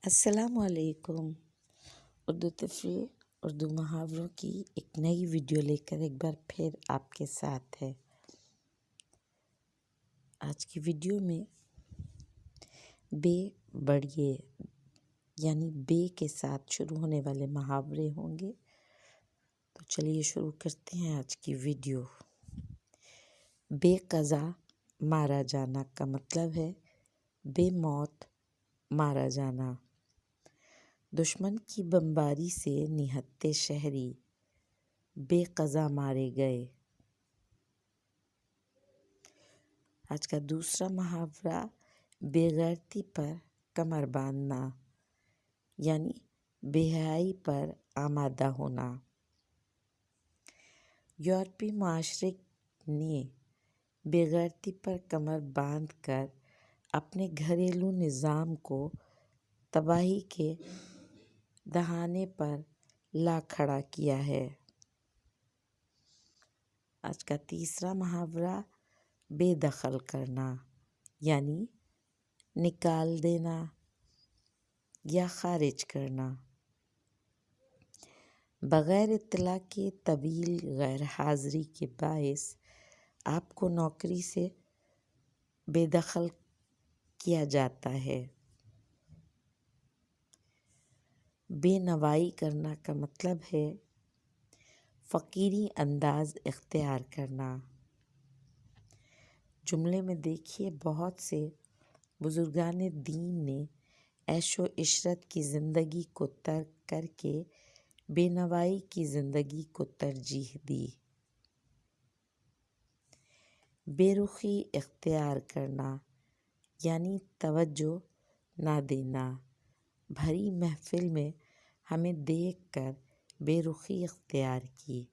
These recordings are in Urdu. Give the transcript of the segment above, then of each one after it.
السلام علیکم۔ اردو طفل اردو محاوروں کی ایک نئی ویڈیو لے کر ایک بار پھر آپ کے ساتھ ہے۔ آج کی ویڈیو میں بے بڑھئے یعنی بے کے ساتھ شروع ہونے والے محاورے ہوں گے۔ تو چلیے شروع کرتے ہیں آج کی ویڈیو۔ بے قضا مارا جانا کا مطلب ہے بے موت مارا جانا۔ دشمن کی بمباری سے نہتے شہری بے قضا مارے گئے۔ آج کا دوسرا محاورہ بے غیرتی پر کمر باندھنا یعنی بے حیائی پر آمادہ ہونا۔ یورپی معاشرے نے بے غیرتی پر کمر باندھ کر اپنے گھریلو نظام کو تباہی کے دہانے پر لا کھڑا کیا ہے۔ آج کا تیسرا محاورہ بے دخل کرنا یعنی نکال دینا یا خارج کرنا۔ بغیر اطلاع کے طویل غیر حاضری کے باعث آپ کو نوکری سے بے دخل کیا جاتا ہے۔ بے نوائی کرنا کا مطلب ہے فقیری انداز اختیار کرنا۔ جملے میں دیکھیے بہت سے بزرگان دین نے عیش و عشرت کی زندگی کو ترک کر کے بے نوائی کی زندگی کو ترجیح دی۔ بے رخی اختیار کرنا یعنی توجہ نہ دینا۔ بھری محفل میں ہمیں دیکھ کر بے رخی اختیار کی،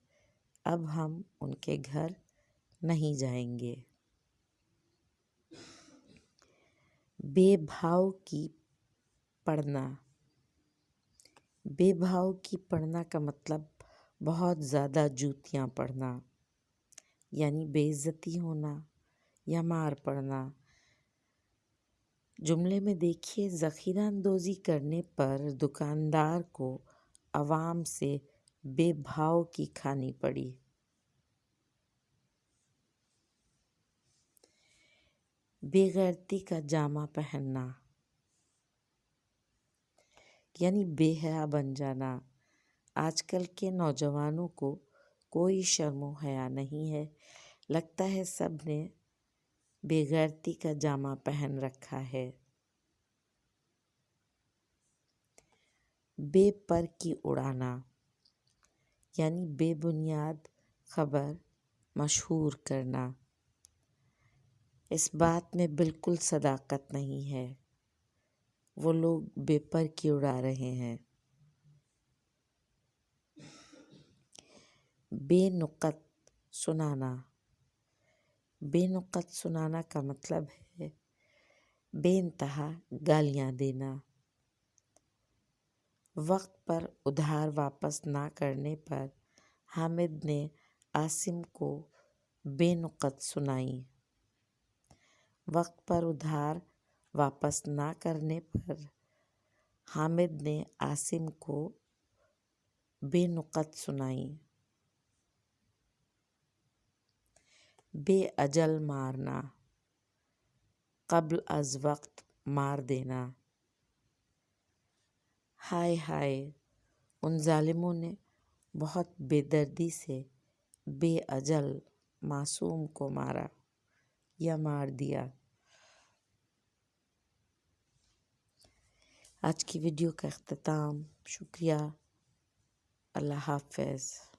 اب ہم ان کے گھر نہیں جائیں گے۔ بے بھاؤ کی پڑھنا۔ بے بھاؤ کی پڑھنا کا مطلب بہت زیادہ جوتیاں پڑھنا یعنی بے عزتی ہونا یا مار پڑنا۔ جملے میں دیکھیے ذخیرہ اندوزی کرنے پر دکاندار کو عوام سے بے بھاؤ کی کھانی پڑی۔ بے غیرتی کا جامہ پہننا یعنی بے حیا بن جانا۔ آج کل کے نوجوانوں کو کوئی شرم و حیا نہیں ہے، لگتا ہے سب نے بے غیرتی کا جامہ پہن رکھا ہے۔ بے پر کی اڑانا یعنی بے بنیاد خبر مشہور کرنا۔ اس بات میں بالکل صداقت نہیں ہے، وہ لوگ بے پر کی اڑا رہے ہیں۔ بے نقط سنانا۔ بے نقط سنانا کا مطلب ہے بے انتہا گالیاں دینا۔ وقت پر ادھار واپس نہ کرنے پر حامد نے عاصم کو بے نقط سنائی۔ وقت پر ادھار واپس نہ کرنے پر حامد نے عاصم کو بے نقط سنائی۔ بے اجل مارنا، قبل از وقت مار دینا۔ ہائے ہائے، ان ظالموں نے بہت بے دردی سے بے اجل معصوم کو مارا یا مار دیا۔ آج کی ویڈیو کا اختتام۔ شکریہ۔ اللہ حافظ۔